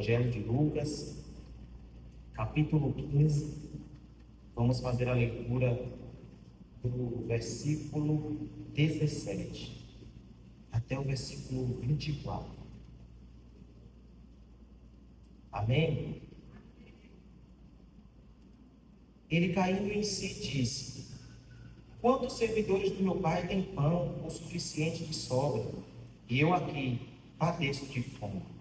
Evangelho de Lucas, capítulo 15. Vamos fazer a leitura do versículo 17 até o versículo 24. Amém? Ele, caindo em si, disse: quantos servidores do meu pai têm pão o suficiente de sobra, e eu aqui padeço de fome?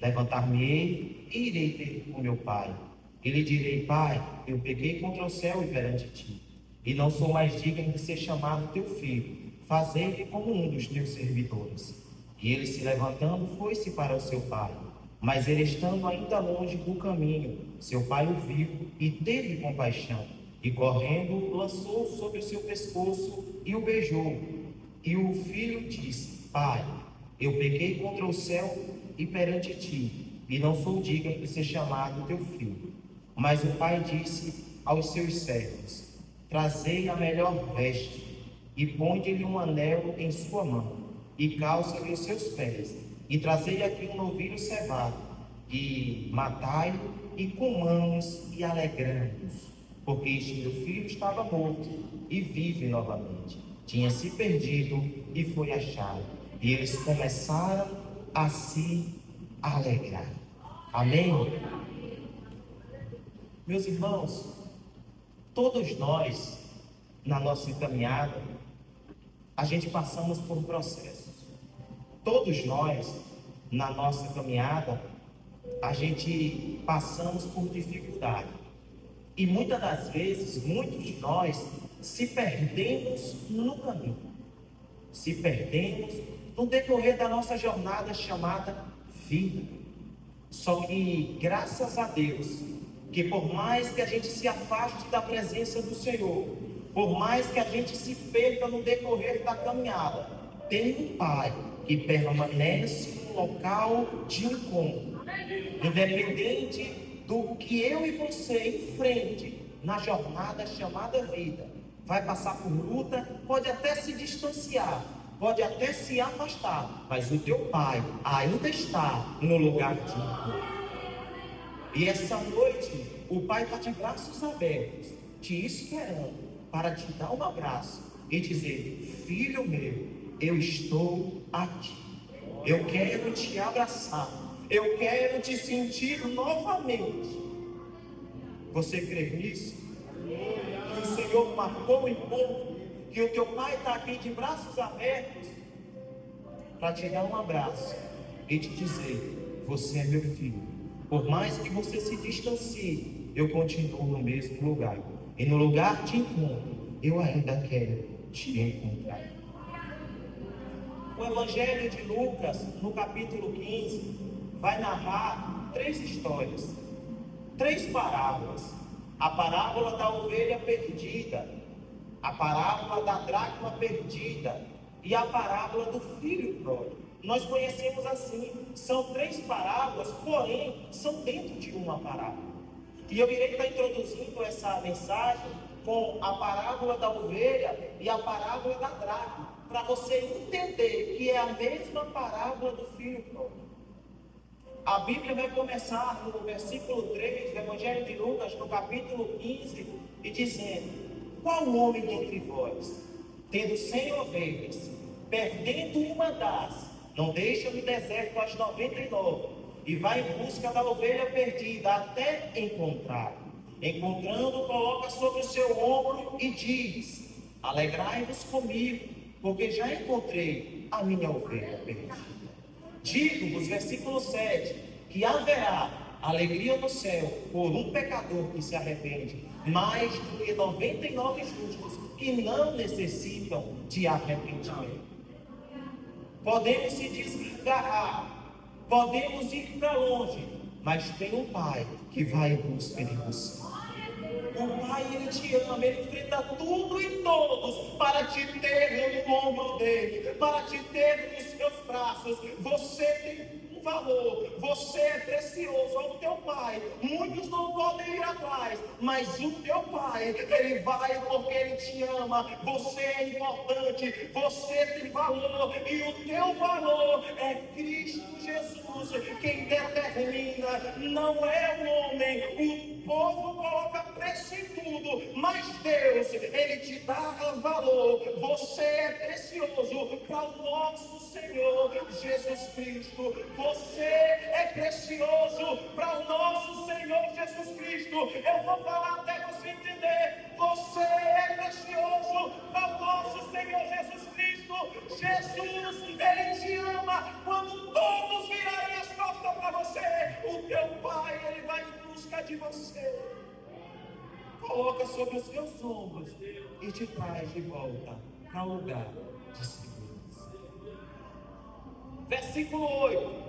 Levantar-me-ei e irei ter com meu pai. E lhe direi: Pai, eu pequei contra o céu e perante ti, e não sou mais digno de ser chamado teu filho. Fazei-me como um dos teus servidores. E ele, se levantando, foi-se para o seu pai. Mas ele, estando ainda longe do caminho, seu pai o viu e teve compaixão, e correndo, lançou sobre o seu pescoço e o beijou. E o filho disse: Pai, eu pequei contra o céu e perante ti, e não sou digno de ser chamado teu filho. Mas o pai disse aos seus servos: trazei a melhor veste, e ponde-lhe um anel em sua mão, e calça-lhe os seus pés, e trazei aqui um novilho cevado, e matai-o, e comamos e alegramos, porque este meu filho estava morto e vive novamente, tinha se perdido e foi achado. E eles começaram a se alegrar. Amém? Meus irmãos, todos nós, na nossa caminhada, a gente passamos por processos. Todos nós, na nossa caminhada, a gente passamos por dificuldade. E muitas das vezes, muitos de nós se perdemos no caminho. Se perdemos no decorrer da nossa jornada chamada vida. Só que, graças a Deus, que por mais que a gente se afaste da presença do Senhor, por mais que a gente se perca no decorrer da caminhada, tem um Pai que permanece no local de encontro. Independente do que eu e você enfrente na jornada chamada vida, vai passar por luta, pode até se distanciar, pode até se afastar, mas o teu Pai ainda está no lugar de encontro. E essa noite, o Pai está de braços abertos, te esperando para te dar um abraço e dizer: filho meu, eu estou aqui. Eu quero te abraçar. Eu quero te sentir novamente. Você crê nisso? Que o Senhor marcou o encontro, que o teu Pai está aqui de braços abertos para te dar um abraço e te dizer: você é meu filho. Por mais que você se distancie, eu continuo no mesmo lugar. E no lugar de encontro, eu ainda quero te encontrar. O Evangelho de Lucas, no capítulo 15, vai narrar 3 histórias, 3 parábolas. A parábola da ovelha perdida, a parábola da dracma perdida e a parábola do filho pródigo. Nós conhecemos assim, são 3 parábolas, porém são dentro de uma parábola. E eu irei estar introduzindo essa mensagem com a parábola da ovelha e a parábola da dracma, para você entender que é a mesma parábola do filho pródigo. A Bíblia vai começar no versículo 3 do Evangelho de Lucas, no capítulo 15, e dizendo: qual homem dentre vós, tendo 100 ovelhas, perdendo uma das, não deixa no deserto as 99, e vai em busca da ovelha perdida até encontrar? Encontrando, coloca sobre o seu ombro e diz: alegrai-vos comigo, porque já encontrei a minha ovelha perdida. Digo-vos, versículo 7, que haverá alegria no céu por um pecador que se arrepende, mais do que 99 justos que não necessitam de arrependimento. Podemos se desgarrar, podemos ir para longe, mas tem um Pai que vai em busca de você. O Pai, Ele te ama, Ele enfrenta tudo e todos para te ter no ombro dele, para te ter nos seus braços. Você tem um valor, você é precioso ao teu Pai. Muitos não podem ir atrás, mas o teu Pai, Ele vai porque Ele te ama. Você é importante, você tem valor, e o teu valor é Cristo Jesus. Quem determina termina, não é o homem. O povo coloca preço em tudo, mas Deus, Ele te dá valor. Você é precioso para o nosso Senhor Jesus Cristo. Você é precioso para o nosso Senhor Jesus Cristo. Eu vou falar até você entender. Você é precioso para o nosso Senhor Jesus Cristo. Jesus, Ele te ama. Quando todos virarem as costas para você, o teu Pai, Ele vai em busca de você. Coloca sobre os seus ombros e te traz de volta para o lugar de segurança. Versículo 8.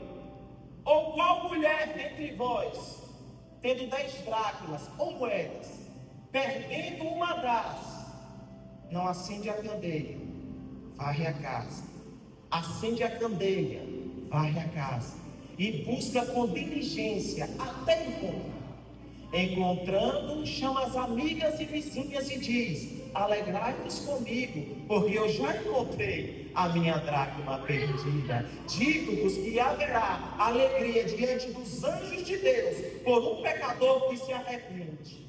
Ou qual mulher dentre vós, tendo 10 dracmas ou moedas, perdendo uma das, não acende a candeia, varre a casa, acende a candeia, varre a casa, e busca com diligência até encontrar. Encontrando, chama as amigas e vizinhas e diz: alegrai-vos comigo, porque eu já encontrei a minha dracma perdida. Digo-vos que haverá alegria diante dos anjos de Deus por um pecador que se arrepende.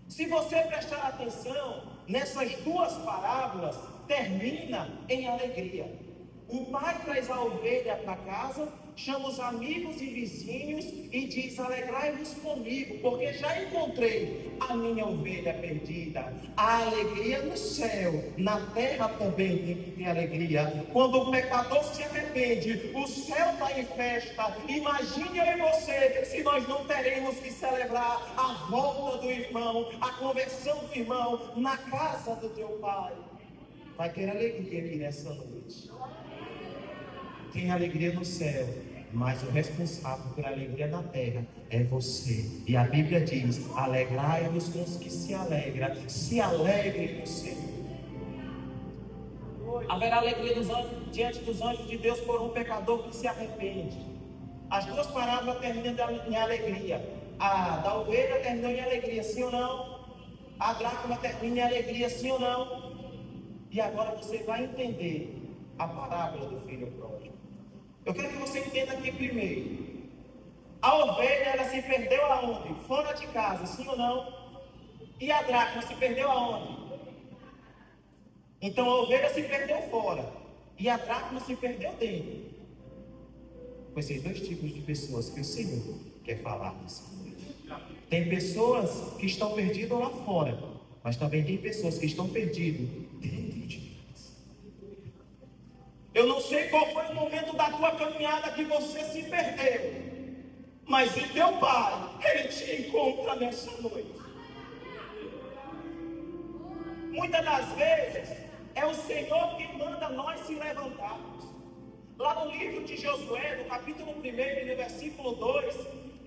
Se você prestar atenção, nessas duas parábolas termina em alegria. O pai traz a ovelha para casa, chama os amigos e vizinhos e diz: alegrai-vos comigo, porque já encontrei a minha ovelha perdida. Há alegria no céu, na terra também tem que ter alegria. Quando o pecador se arrepende, o céu está em festa. Imagine eu e você, se nós não teremos que celebrar a volta do irmão, a conversão do irmão na casa do teu pai. Vai ter alegria aqui nessa noite. Tem alegria no céu, mas o responsável por alegria na terra é você. E a Bíblia diz: alegrai-vos com os que se alegram, se alegrem no Senhor. Haverá alegria diante dos anjos de Deus por um pecador que se arrepende. As duas parábolas terminam em alegria. A da ovelha terminou em alegria, sim ou não? A dracma termina em alegria, sim ou não? E agora você vai entender a parábola do filho pródigo. Eu quero que você entenda aqui primeiro. A ovelha, ela se perdeu aonde? Fora de casa, sim ou não? E a dracma se perdeu aonde? Então a ovelha se perdeu fora e a dracma se perdeu dentro. Pois são dois tipos de pessoas que o Senhor quer falar nessa noite. Tem pessoas que estão perdidas lá fora, mas também tem pessoas que estão perdidas dentro de casa. Eu não sei qual foi o momento da tua caminhada que você se perdeu, mas o teu Pai, Ele te encontra nessa noite. Muitas das vezes é o Senhor que manda nós se levantarmos. Lá no livro de Josué, no capítulo 1 e no versículo 2,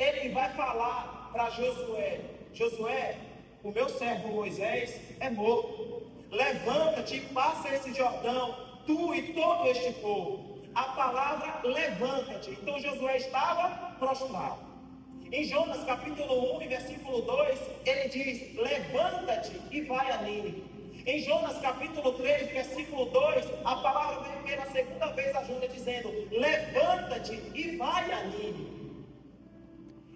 Ele vai falar para Josué: Josué, o meu servo Moisés é morto. Levanta-te e passa esse Jordão, tu e todo este povo. A palavra levanta-te. Então Josué estava prostrado. Em Jonas capítulo 1 e versículo 2, ele diz: levanta-te e vai a Nínive. Em Jonas capítulo 3, versículo 2, a palavra vem pela segunda vez a Jonas dizendo: levanta-te e vai a Nínive.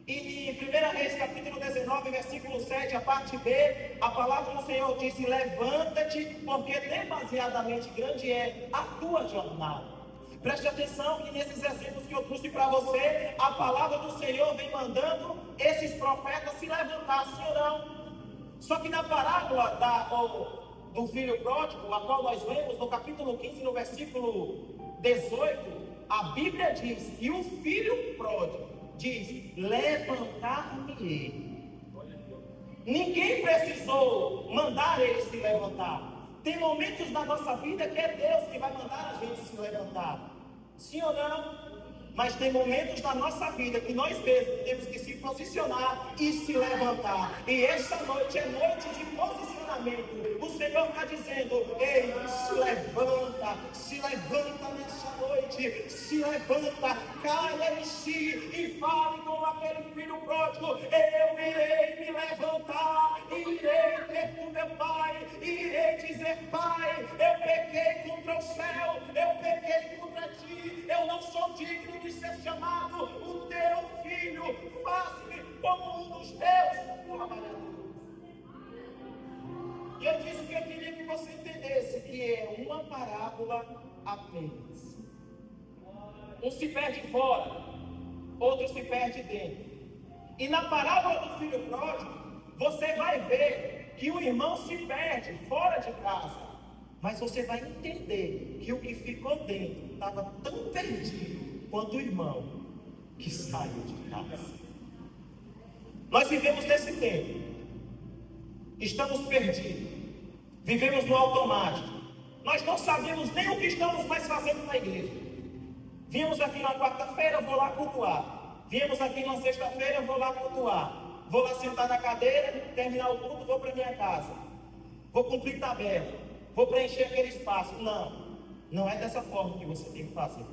E em 1 Reis capítulo 19, versículo 7, a parte B, a palavra do Senhor diz: levanta-te, porque demasiadamente grande é a tua jornada. Preste atenção que nesses exemplos que eu trouxe para você, a palavra do Senhor vem mandando esses profetas se levantar, sim ou não? Só que na parábola do filho pródigo, a qual nós lemos no capítulo 15, no versículo 18, a Bíblia diz: e o filho pródigo diz: levantar-me-ei. Ninguém precisou mandar ele se levantar. Tem momentos na nossa vida que é Deus que vai mandar a gente se levantar, sim ou não? Mas tem momentos na nossa vida que nós mesmos temos que se posicionar e se levantar. E esta noite é noite de posicionamento. O Senhor está dizendo: ei, se levanta nessa noite, se levanta, caia em si e fale com aquele filho pródigo: eu irei me levantar, irei ter com meu pai, irei dizer: pai, eu pequei contra o céu, eu pequei contra ti, eu não sou digno de ser chamado o teu filho. como um dos meus trabalhadores. E eu disse que eu queria que você entendesse que é uma parábola apenas. Um se perde fora, outro se perde dentro. E na parábola do filho pródigo, você vai ver que o irmão se perde fora de casa, mas você vai entender que o que ficou dentro estava tão perdido quanto o irmão que saiu de casa. Nós vivemos nesse tempo, estamos perdidos, vivemos no automático, nós não sabemos nem o que estamos mais fazendo na igreja. Viemos aqui na quarta-feira, vou lá cultuar. Viemos aqui na sexta-feira, vou lá cultuar. Vou lá sentar na cadeira, terminar o culto, vou para minha casa. Vou cumprir tabela, vou preencher aquele espaço. Não, não é dessa forma que você tem que fazer.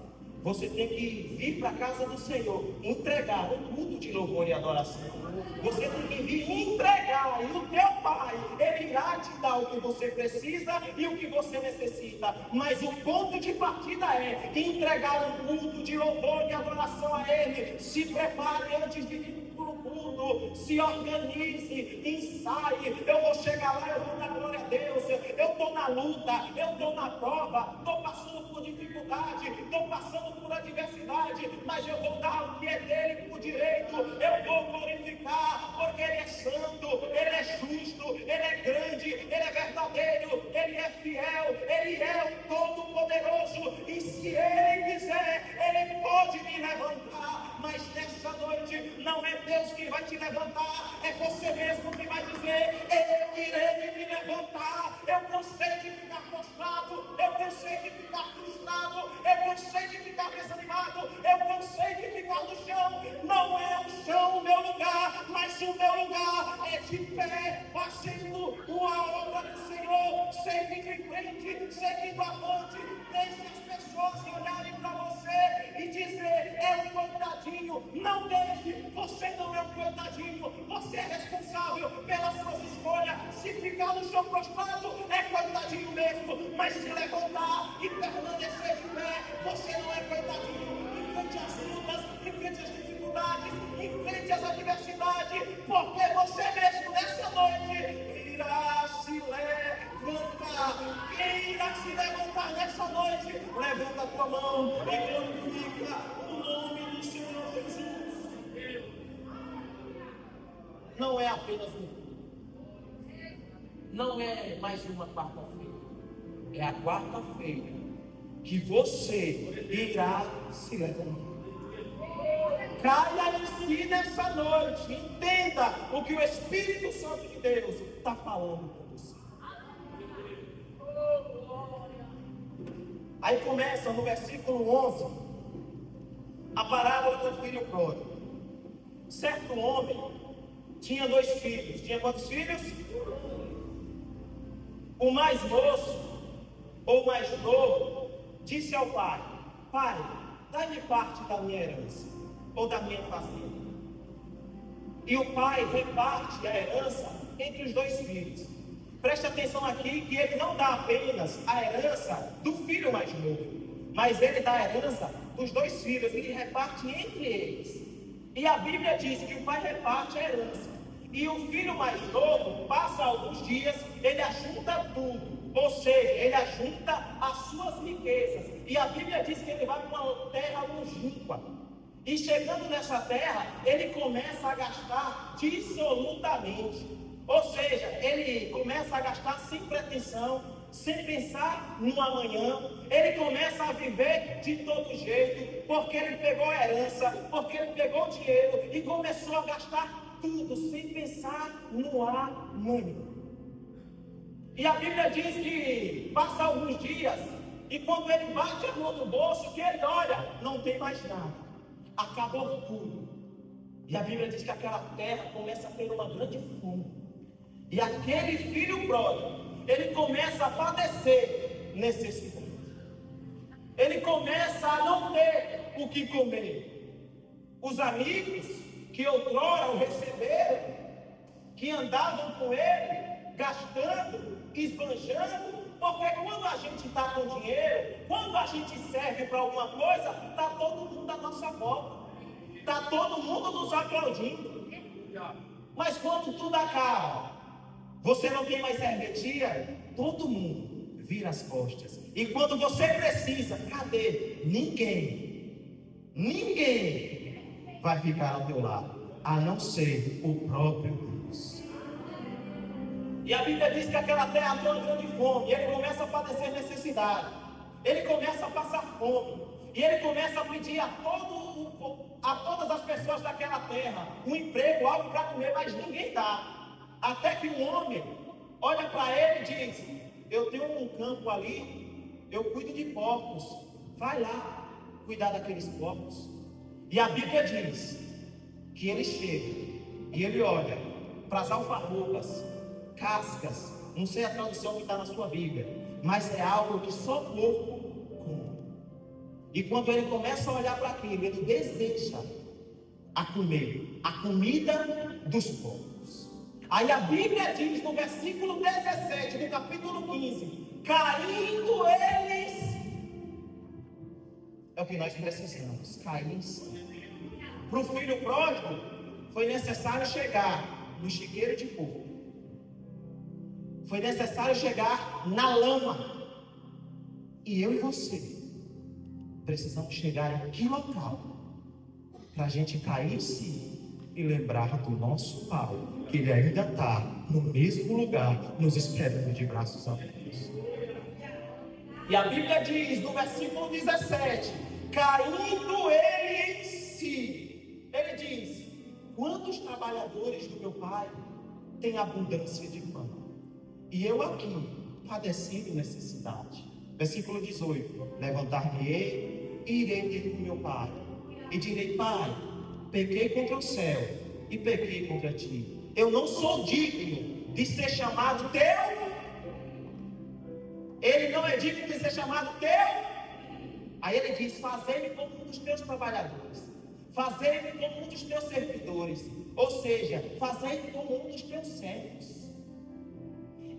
Você tem que vir para a casa do Senhor, entregar um culto de louvor e adoração. Você tem que vir entregar, e o teu Pai, Ele irá te dar o que você precisa e o que você necessita. Mas o ponto de partida é entregar um culto de louvor e adoração a Ele. Se prepare antes de vir para o culto, se organize, ensaie. Eu vou chegar lá, eu vou dar glória a Deus. Eu estou na luta, eu estou na prova, estou passando por dificuldade, estou passando por adversidade, mas eu vou dar o que é dele por direito. Eu vou glorificar, porque Ele é santo, Ele é justo, Ele é grande, Ele é verdadeiro, Ele é fiel, Ele é o Todo-Poderoso. E se Ele quiser, Ele pode me levantar. Mas nessa noite não é Deus que vai te levantar, é você mesmo que vai dizer: eu irei me levantar. Eu cansei de ficar prostrado, eu cansei de ficar frustrado, eu cansei de ficar desanimado, eu cansei de ficar no chão. Não é o chão o meu lugar, mas o meu lugar é de pé, fazendo uma obra do Senhor, seguindo em frente, seguindo avante. Deixe as pessoas olharem para você e dizer: é um coitadinho. Não deixe, você não é um coitadinho, você é responsável pelas suas escolhas. Se ficar no chão prostrado, é coitadinho mesmo, mas se levantar e permanecer de pé, você não é coitadinho. Enfrente as lutas, enfrente as dificuldades, enfrente as adversidades, porque você mesmo nessa noite irá se levantar. Quem irá se levantar nessa noite? Levanta a tua mão e glorifica o nome do Senhor Jesus. Não é apenas um culto, não é mais uma quarta-feira, é a quarta-feira que você irá se levantar. Caia em si nessa noite, entenda o que o Espírito Santo de Deus está falando com você. Aí começa no versículo 11 a parábola do filho pródigo. Certo homem tinha 2 filhos. Tinha quantos filhos? O mais moço, ou mais novo, disse ao pai: pai, dá-me parte da minha herança, ou da minha fazenda. E o pai reparte a herança entre os 2 filhos. Preste atenção aqui que ele não dá apenas a herança do filho mais novo, mas ele dá a herança dos 2 filhos, ele reparte entre eles. E a Bíblia diz que o pai reparte a herança, e o filho mais novo passa alguns dias, ele ajunta tudo, ou seja, ele ajunta as suas riquezas. E a Bíblia diz que ele vai para uma terra longínqua, e chegando nessa terra, ele começa a gastar dissolutamente. Ou seja, ele começa a gastar sem pretensão, sem pensar no amanhã. Ele começa a viver de todo jeito, porque ele pegou a herança, porque ele pegou o dinheiro e começou a gastar tudo, sem pensar no amanhã. E a Bíblia diz que passa alguns dias, e quando ele bate a mão no bolso, que ele olha, não tem mais nada, acabou tudo. E a Bíblia diz que aquela terra começa a ter uma grande fome. E aquele filho pródigo, ele começa a padecer necessidade. Ele começa a não ter o que comer. Os amigos que outrora o receberam, que andavam com ele, gastando, esbanjando, porque quando a gente está com dinheiro, quando a gente serve para alguma coisa, está todo mundo à nossa volta, está todo mundo nos aplaudindo. Mas quando tudo acaba, você não tem mais serventia, todo mundo vira as costas. E quando você precisa, cadê? Ninguém vai ficar ao teu lado, a não ser o próprio Deus. E a Bíblia diz que aquela terra tem uma grande fome, e ele começa a padecer necessidade, ele começa a passar fome, e ele começa a pedir a todas as pessoas daquela terra um emprego, algo para comer, mas ninguém dá. Até que um homem olha para ele e diz: eu tenho um campo ali, eu cuido de porcos, vai lá cuidar daqueles porcos. E a Bíblia diz que ele chega e ele olha para as alfarrobas, cascas, não sei a tradução que está na sua Bíblia, mas é algo que só porco come. E quando ele começa a olhar para aquilo, ele deseja a comer a comida dos porcos. Aí a Bíblia diz no versículo 17 do capítulo 15: caindo eles, é o que nós precisamos, cair em si. Para o filho pródigo foi necessário chegar no chiqueiro de porco, foi necessário chegar na lama. E eu e você precisamos chegar em que local? Para a gente cair em si e lembrar do nosso Pai, que Ele ainda está no mesmo lugar, nos esperando de braços abertos. E a Bíblia diz no versículo 17: caindo ele em si, ele diz: quantos trabalhadores do meu Pai têm abundância de pão, e eu aqui padecendo necessidade. Versículo 18: levantar-me-ei e irei ter com meu pai, e direi: Pai, pequei contra o céu e pequei contra ti, eu não sou digno de ser chamado teu. Ele não é digno de ser chamado teu. Aí ele diz: fazei-me como um dos teus trabalhadores, fazei-me como um dos teus servidores, ou seja, fazei-me como um dos teus servos.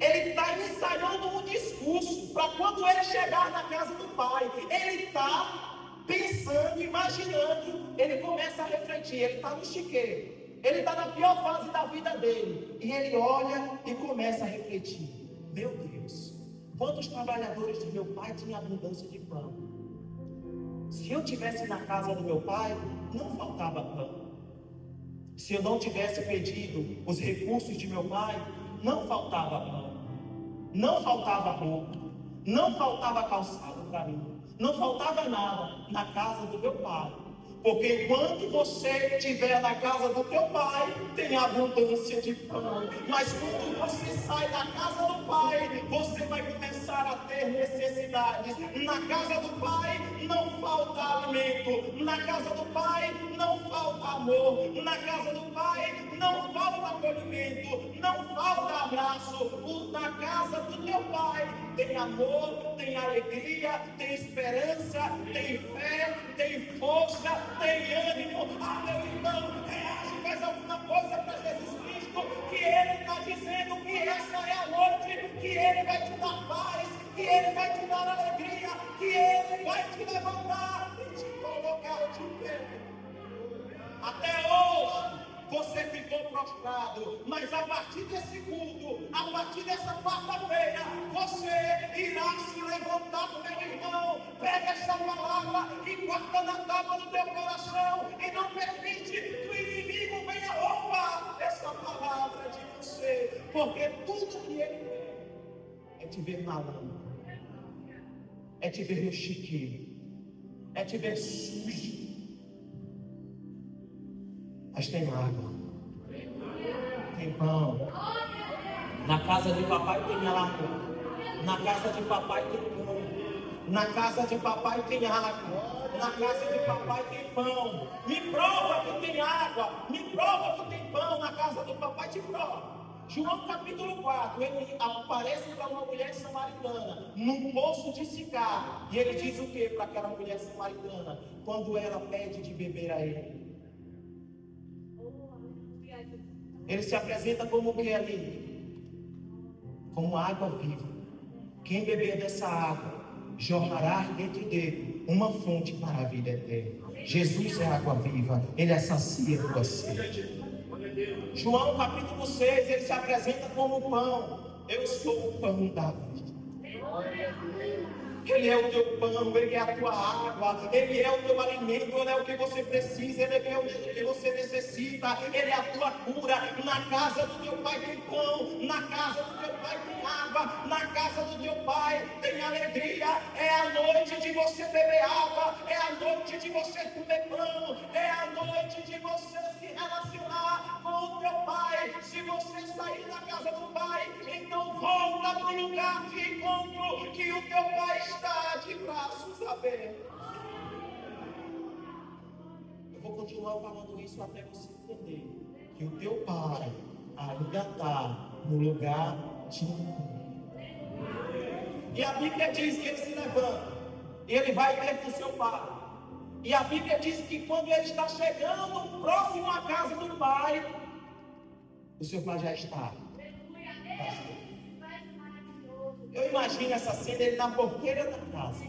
Ele está ensaiando um discurso para quando ele chegar na casa do Pai. Ele está pensando, imaginando, ele começa a refletir. Ele está no chiqueiro, ele está na pior fase da vida dele, e ele olha e começa a refletir: meu Deus, quantos trabalhadores do meu pai tinham abundância de pão? Se eu tivesse na casa do meu pai, não faltava pão. Se eu não tivesse pedido os recursos de meu pai, não faltava pão, não faltava roupa, não faltava calçado para mim, não faltava nada na casa do meu pai. Porque enquanto você estiver na casa do teu pai, tem abundância de pão. Mas quando você sai da casa do pai, você vai começar a ter necessidades. Na casa do pai não falta alimento, na casa do pai não falta amor, na casa do pai não falta acolhimento, não falta abraço. Na casa do teu pai tem amor, tem alegria, tem esperança, tem fé, tem força, tem ânimo. Ah, meu irmão, reage, faz alguma coisa para Jesus Cristo, que Ele está dizendo que essa é a noite, que Ele vai te dar paz, que Ele vai te dar alegria, que Ele vai te levantar e te colocar de pé. Até hoje você ficou prostrado, mas a partir desse culto, a partir dessa quarta-feira, você irá se levantar, meu irmão. Pega essa palavra e guarda na tábua do teu coração, e não permite que o inimigo venha roubar essa palavra de você, porque tudo que ele quer é te ver na lama, é te ver no chiqueiro, é te ver sujo. Mas tem água, tem pão. Na casa de papai tem água, na casa de papai tem pão, na casa de papai tem água, na casa de papai tem pão. Me prova que tem água, me prova que tem pão na casa do papai, te prova. João capítulo 4, ele aparece para uma mulher samaritana num poço de Sicar, e ele diz o que para aquela mulher samaritana quando ela pede de beber a ele? Ele se apresenta como o que ali? Como água viva. Quem beber dessa água, jorrará dentro dele uma fonte para a vida eterna. Jesus é água viva, Ele é sacia tua sede. João capítulo 6, ele se apresenta como o pão. Eu sou o pão da vida. Ele é o teu pão, Ele é a tua água, Ele é o teu alimento, Ele é o que você precisa, Ele é o que você necessita, Ele é a tua cura. Na casa do teu pai tem pão, na casa do teu pai tem água, na casa do teu pai tem alegria. É a noite de você beber água, é a noite de você comer pão, é a noite de você se relacionar com o teu pai. Se você sair da casa do pai, então volta para o lugar de encontro que o teu pai está de braços abertos. Eu vou continuar falando isso até você entender que o teu pai ainda está no lugar de encontro. E a Bíblia diz que ele se levanta e ele vai ter com seu pai. E a Bíblia diz que quando ele está chegando próximo à casa do pai, o seu pai já está. Eu imagino essa cena, ele na porteira da casa.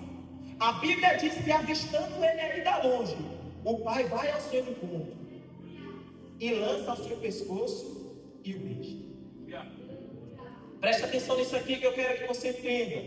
A Bíblia diz que avistando ele ainda longe, o pai vai ao seu encontro e lança ao seu pescoço e o beija. Preste atenção nisso aqui que eu quero que você entenda.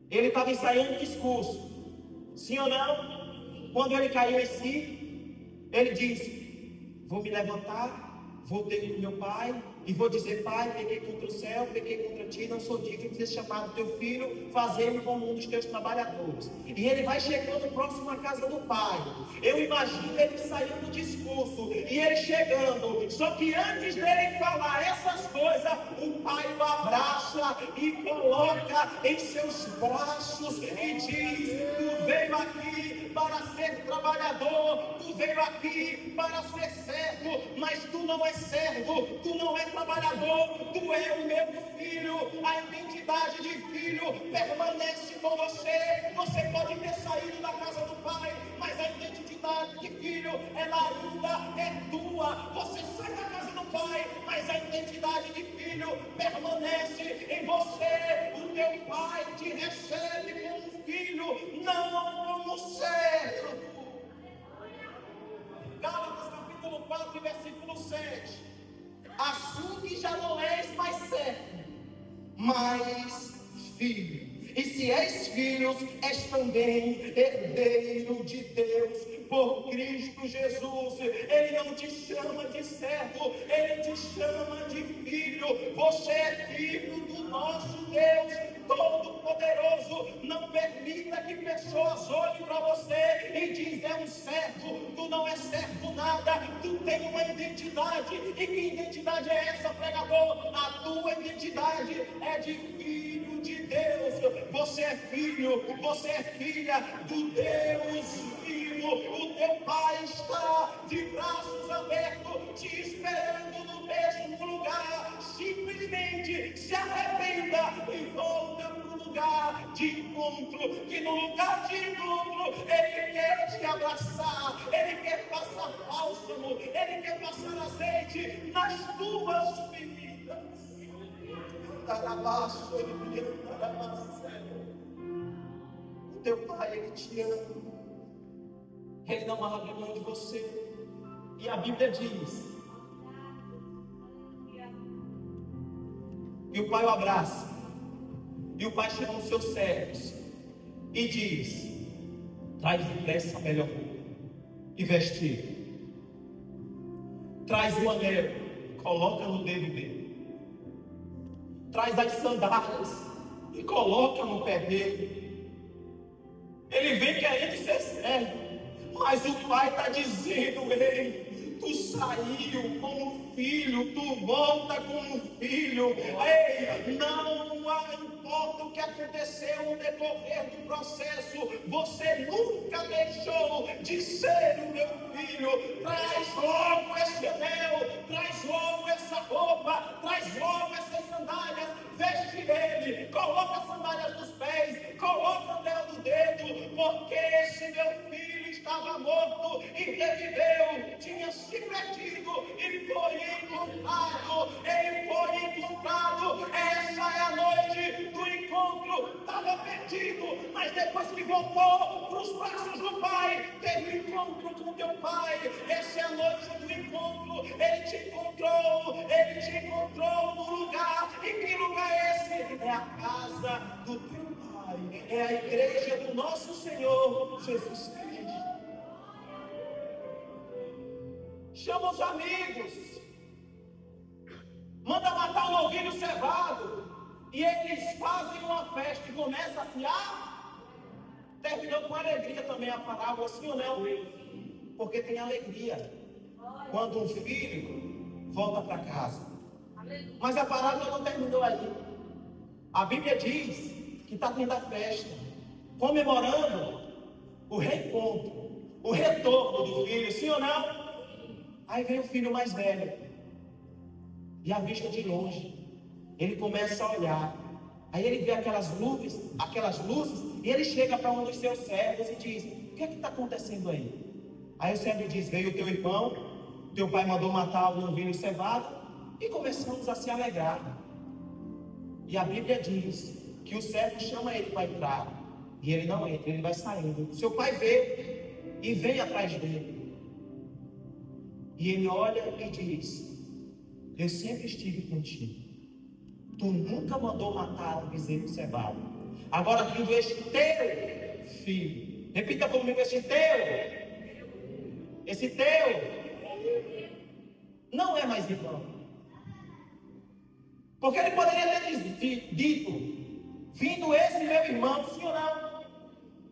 Ele estava ensaiando o discurso. Sim ou não? Quando ele caiu em si, ele disse: vou me levantar, vou ter com meu pai e vou dizer: pai, pequei contra o céu, pequei contra ti, não sou digno de ser chamado teu filho, fazer-me como um dos teus trabalhadores. E ele vai chegando próximo à casa do pai. Eu imagino ele saindo do discurso e ele chegando. Só que antes dele falar essas coisas, o pai o abraça e coloca em seus braços e diz: tu veio aqui para ser trabalhador, tu veio aqui para ser servo, mas tu não és servo, tu não és trabalhador, tu és o meu filho. A identidade de filho permanece com você. Você pode ter saído da casa do pai, mas a identidade de filho, ela ainda é tua. Você sai da casa do pai, mas a identidade de filho permanece em você. O teu pai te recebe como filho, não como servo. Gálatas capítulo 4, versículo 7. Assim que já não és mais servo, mas filho. E se és filho, és também herdeiro de Deus por Cristo Jesus. Ele não te chama de servo, ele te chama de filho. Você é filho do nosso Deus Todo-Poderoso. Não permita que pessoas olhem para você e dizem: é um servo. Tu não é servo nada, tu tem uma identidade. E que identidade é essa, pregador? A tua identidade é de filho de Deus. Você é filho, você é filha do Deus vivo. O teu pai está de braços abertos, te esperando no mesmo lugar. Simplesmente se arrependa e volta para o lugar de encontro. Que no lugar de encontro ele quer te abraçar, ele quer passar bálsamo, ele quer passar azeite nas tuas feridas. O teu pai, ele te ama, ele não abre mão de você. E a Bíblia diz que o pai o abraça, e o pai chama os seus servos e diz: traz depressa a melhor roupa e vestir, traz o anel, coloca no dedo dele, traz as sandálias e coloca no pé dele. Ele vem querendo ser servo, mas o pai está dizendo: ei, tu saiu como filho, tu volta como filho. Ei, não importa o que aconteceu no decorrer do processo, você nunca deixou de ser o meu filho. Traz logo esse anel, traz logo essa roupa, traz logo essas sandálias, veste ele, coloca as sandálias nos pés, coloca o anel no dedo, porque esse meu filho estava morto e reviveu, tinha se perdido e foi encontrado. Ele foi encontrado. Essa é a noite do encontro. Estava perdido, mas depois que voltou para os braços do pai, teve um encontro com teu pai. Essa é a noite do encontro. Ele te encontrou nosso Senhor Jesus Cristo. Chama os amigos, manda matar um novilho cevado, e eles fazem uma festa e começa assim, terminou com alegria também a parábola, sim ou não? Porque tem alegria quando um filho volta para casa. Mas a parábola não terminou aí. A Bíblia diz que está tendo a festa, comemorando o reencontro, o retorno do filho, sim ou não? Aí vem o filho mais velho, e a vista de longe, ele começa a olhar. Aí ele vê aquelas luzes, e ele chega para um dos seus servos e diz: o que é que está acontecendo aí? Aí o servo diz: veio o teu irmão, teu pai mandou matar o novilho cevado, e começamos a se alegrar. E a Bíblia diz que o servo chama ele para entrar, e ele não entra, ele vai saindo. Seu pai vê e vem atrás dele. E ele olha e diz: eu sempre estive contigo. Tu nunca mandou matar o bezerro cevado. Agora vindo este teu filho. Repita comigo: este teu. Esse teu não é mais irmão. Porque ele poderia ter dito: vindo esse meu irmão, sim ou não?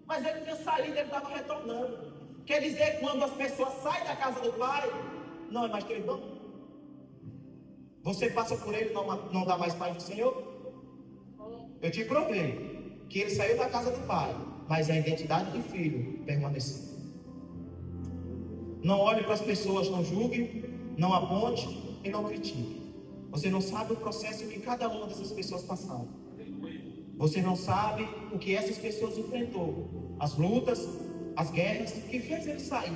Mas ele tinha saído, ele estava retornando. Quer dizer, quando as pessoas saem da casa do pai, não é mais teu irmão. Você passa por ele, não dá mais paz do Senhor. Eu te provei que ele saiu da casa do pai, mas a identidade de filho permaneceu. Não olhe para as pessoas, não julgue, não aponte e não critique. Você não sabe o processo que cada uma dessas pessoas passaram. Você não sabe o que essas pessoas enfrentou, as lutas, as guerras que fez ele sair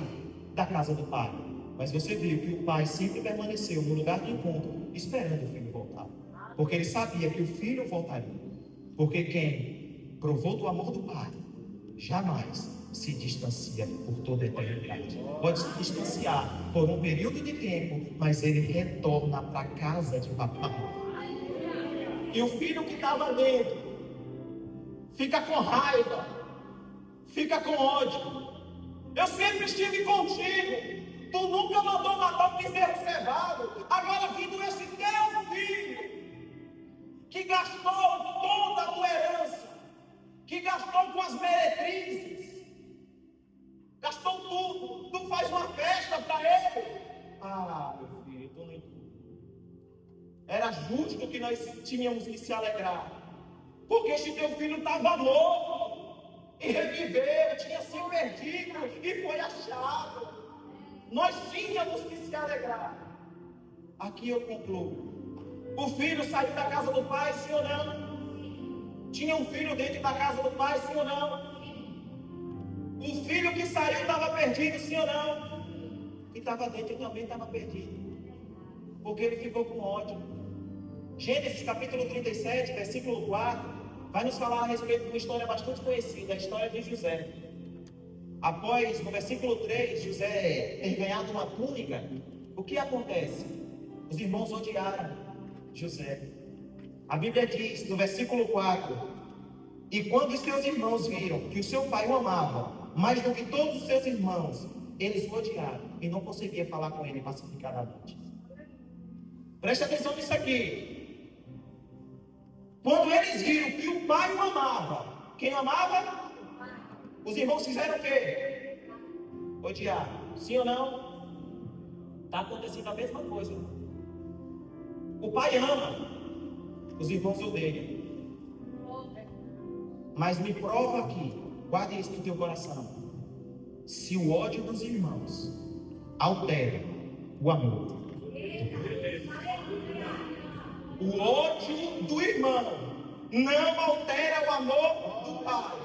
da casa do pai. Mas você viu que o pai sempre permaneceu no lugar de encontro, esperando o filho voltar. Porque ele sabia que o filho voltaria. Porque quem provou do amor do pai, jamais se distancia por toda a eternidade. Pode se distanciar por um período de tempo, mas ele retorna para a casa de papai. E o filho que estava dentro fica com raiva, fica com ódio. Eu sempre estive contigo. Tu nunca mandou matar um bezerro cevado. Agora vindo esse teu filho, que gastou toda a tua herança, que gastou com as meretrizes, gastou tudo. Tu faz uma festa para ele. Meu filho, tu nem tudo. Era justo que nós tínhamos que se alegrar, porque este teu filho estava morto e reviveu, tinha se perdido e foi achado. Nós tínhamos que se alegrar. Aqui eu concluo. O filho saiu da casa do pai, sim ou não? Tinha um filho dentro da casa do pai, sim ou não? O filho que saiu estava perdido, sim ou não? Que estava dentro também estava perdido, porque ele ficou com ódio. Gênesis capítulo 37, versículo 4, vai nos falar a respeito de uma história bastante conhecida, a história de José. Após, no versículo 3, José ter ganhado uma túnica, o que acontece? Os irmãos odiaram José. A Bíblia diz, no versículo 4, e quando os seus irmãos viram que o seu pai o amava mais do que todos os seus irmãos, eles o odiaram e não conseguiam falar com ele pacificadamente. Preste atenção nisso aqui. Quando eles viram que o pai o amava, quem o amava? Os irmãos fizeram o quê? Odiar. Sim ou não? Está acontecendo a mesma coisa. O pai ama, os irmãos odeiam. Mas me prova aqui, guarde isso no teu coração, se o ódio dos irmãos altera o amor. O ódio do irmão não altera o amor do pai.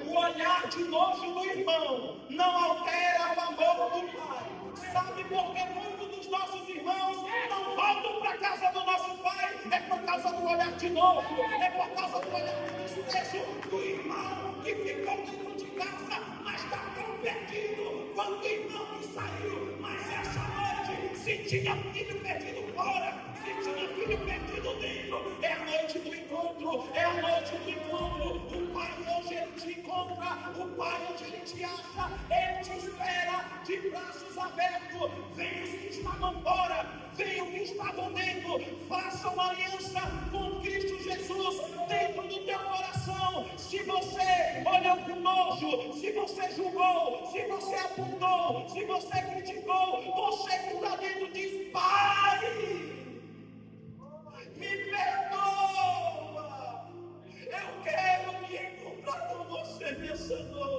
O olhar de nojo do irmão não altera o amor do pai. Sabe por que muitos dos nossos irmãos não voltam para a casa do nosso pai? É por causa do olhar de nojo, é por causa do olhar de desprezo do irmão que ficou dentro de casa, mas está tão perdido quanto o irmão que saiu. Mas essa noite, se tinha filho perdido fora, se tinha filho perdido dentro, é a noite do encontro. encontro, é a noite do encontro. O Pai hoje Ele te encontra, o Pai hoje Ele te acha, Ele te espera de braços abertos. Vem os que estavam fora, vem os que estavam dentro, faça uma aliança com Cristo Jesus dentro do teu coração. Se você olhou com nojo, se você julgou, se você apontou, se você criticou, você que está dentro diz: Pai, me perdoa, eu quero me encontrar com você nessa noite.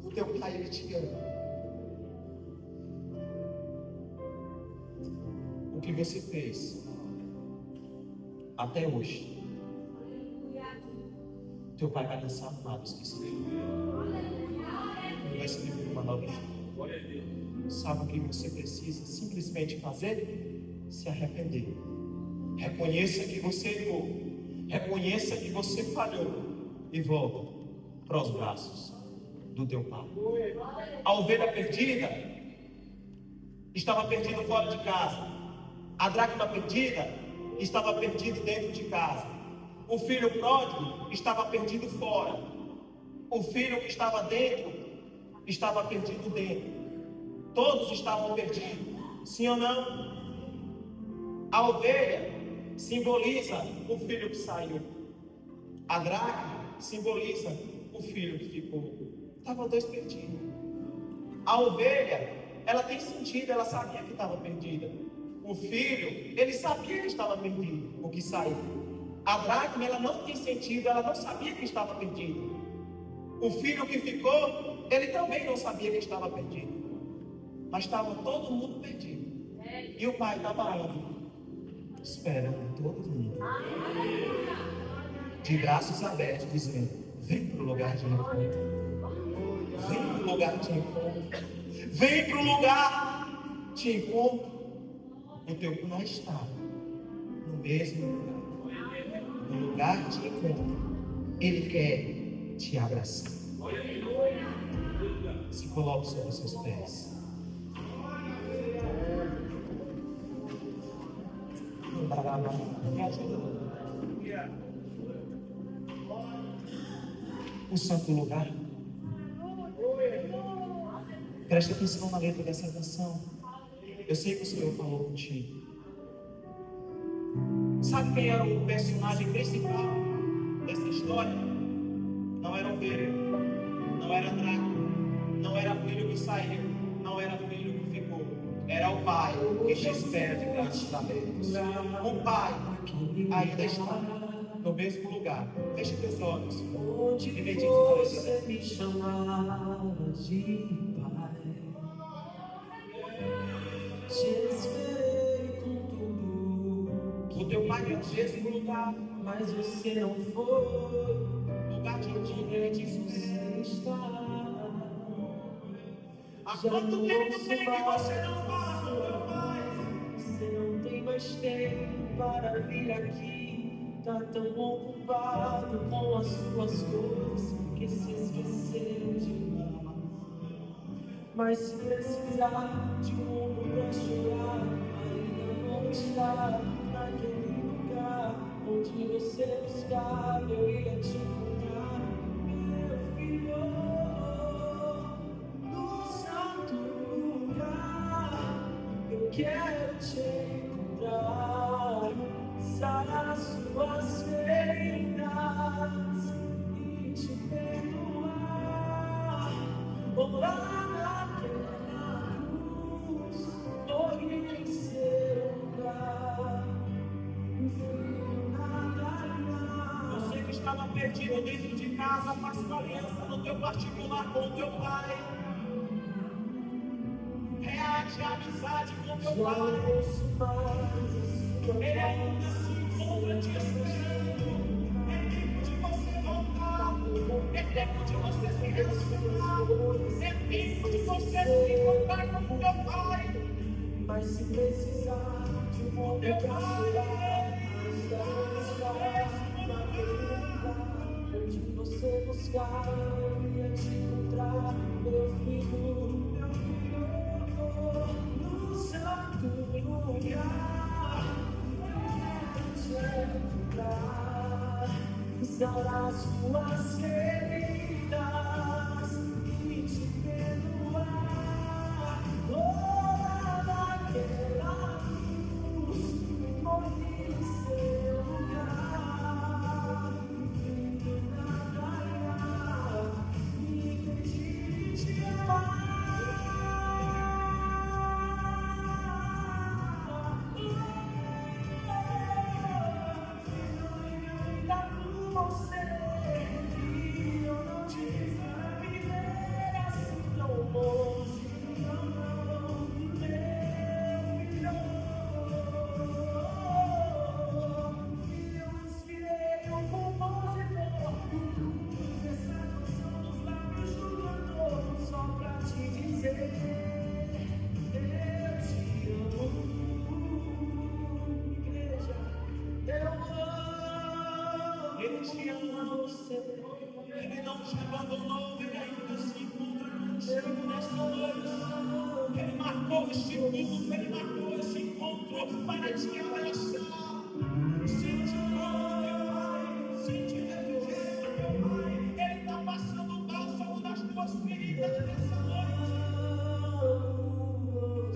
O teu Pai, Ele te ama. O que você fez até hoje, teu Pai vai lançar no mar, esqueci. Ele vai se livrar de uma nova história. Sabe o que você precisa simplesmente fazer? Se arrepender. Reconheça que você errou. Reconheça que você falhou. E volta para os braços do teu Pai. A ovelha perdida estava perdida fora de casa. A dracma perdida estava perdida dentro de casa. O filho pródigo estava perdido fora. O filho que estava dentro estava perdido dentro. Todos estavam perdidos. Sim ou não? A ovelha simboliza o filho que saiu. A dracma simboliza o filho que ficou. Estavam dois perdidos. A ovelha, ela tem sentido, ela sabia que estava perdida. O filho, ele sabia que estava perdido, o que saiu. A dracma, ela não tem sentido, ela não sabia que estava perdido. O filho que ficou, ele também não sabia que estava perdido. Mas estava todo mundo perdido. E o pai estava onde? Esperando todo mundo. De braços abertos, dizendo: vem para o lugar de encontro. Vem para o lugar de encontro. Vem para o lugar de encontro. O teu não está no mesmo lugar. No lugar de encontro, Ele quer te abraçar. Se coloque sobre os seus pés. Me ajuda. O santo lugar. Preste atenção na letra dessa canção. Eu sei que o Senhor falou contigo. Sabe quem era o personagem principal dessa história? Não era ovelha, não era dracma, não era filho que saiu, não era filho que ficou. Era o Pai que te espera de braços abertos. O Pai ainda está no mesmo lugar. Feche teus olhos e medite você me chamava de Pai. Te esperei com tudo. O teu Pai é o mesmo lugar, mas você não foi. Lugar de onde Ele diz você está. Há quanto tempo tem que você não fala com teu Pai? Você não tem mais tempo para vir aqui. Tá tão ocupado com as suas coisas que se esqueceu de mim. Mas se precisar de um mundo pra chorar, ainda vou estar naquele lugar onde você buscava, eu ia te encontrar, meu filho, no santo lugar. Eu quero te encontrar, sarar as suas feridas e te perdoar. Orar naquela cruz, morrer em seu lugar. Um filho nada. Você que estava perdido dentro de casa, faça uma aliança no teu particular com o teu Pai. Reage a amizade com o teu Pai. Ele ainda se encontra te esperando. É tempo de você voltar. É tempo de você se relacionar. É tempo de você se encontrar com o teu Pai. Mas se precisar de um homem pra chorar, Onde você buscar, eu ia te encontrar, meu filho, no santo lugar. Te encontrar, sarar suas feridas e te perdoar. Toda aquela luz, morri no seu lugar. Me perdi te amar. Ele te ama, Ele não te abandonou, Ele ainda se encontra contigo nesta noite. Ele marcou este culto, Ele marcou este encontro para te abraçar. Sente o meu Pai, sente o meu Pai. Ele está passando o bálsamo das tuas feridas nessa noite.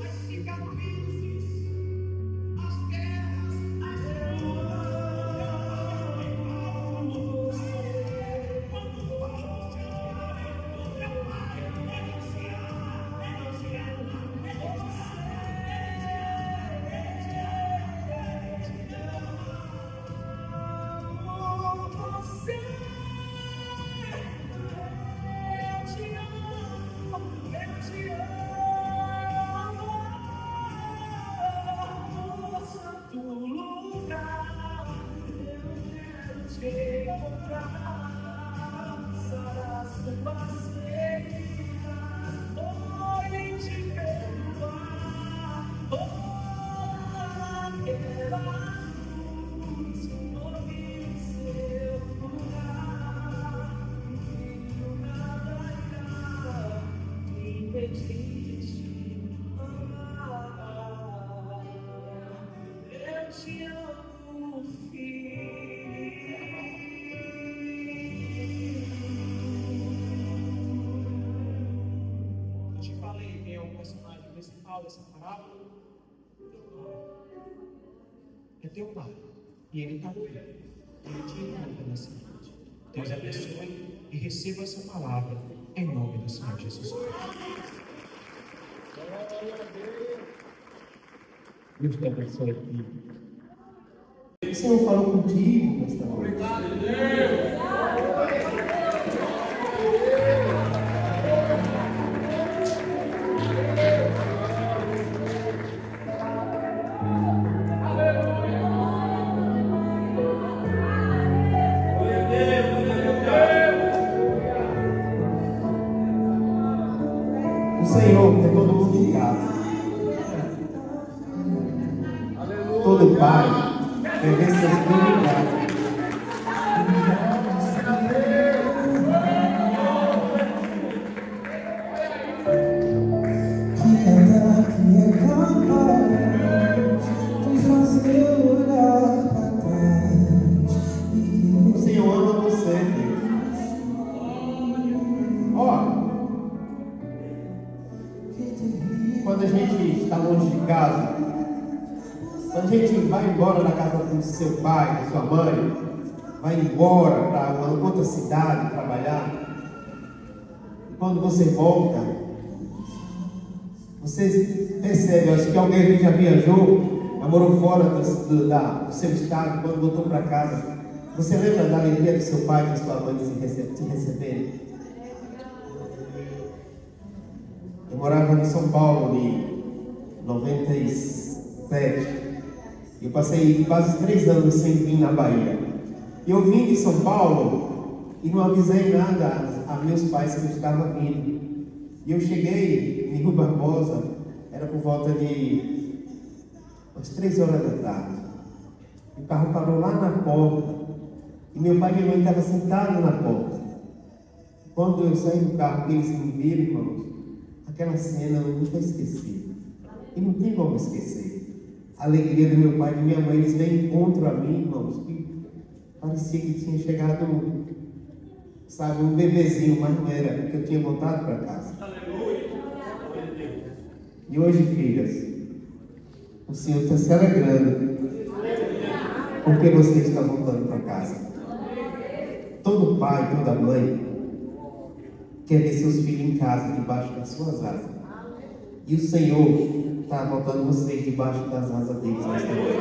As cicatrizes, as guerras, as dores. Eu te amo, filho. Eu te falei quem é o personagem principal dessa parábola. É teu pai. E ele está aqui. Ele te encontra nessa noite. Deus abençoe e receba essa palavra em nome do Senhor Jesus Cristo. Deus te abençoe aqui. O Senhor falou contigo nesta noite. Obrigado, Deus. O Senhor tem todo mundo em casa. Todo pai deve ser seus filhos em casa. O Senhor ama você, filho. Ó, quando a gente está longe de casa, quando a gente vai embora da casa do seu pai, da sua mãe, vai embora para uma outra cidade trabalhar, quando você volta, você percebe, acho que alguém que já viajou, morou fora do seu estado, quando voltou para casa, você lembra da alegria do seu pai e da sua mãe te receberem? Eu morava em São Paulo em 97. Eu passei quase 3 anos sem vir na Bahia. Eu vim de São Paulo e não avisei nada a meus pais que eu estava vindo. E eu cheguei em Rio Barbosa, era por volta de umas 3 horas da tarde. O carro parou lá na porta. E meu pai e minha mãe estavam sentados na porta. Quando eu saí do carro, eles me viram, irmãos, aquela cena eu nunca esqueci. E não tem como esquecer. A alegria do meu pai e da minha mãe, eles vêm encontro a mim, irmãos, que parecia que tinha chegado, sabe, um bebezinho, mas não era, porque eu tinha voltado para casa. E hoje, filhas, o Senhor está se alegrando, porque você está voltando para casa. Todo pai, toda mãe quer ver seus filhos em casa, debaixo das suas asas. E o Senhor está botando vocês debaixo das asas deles nesta noite.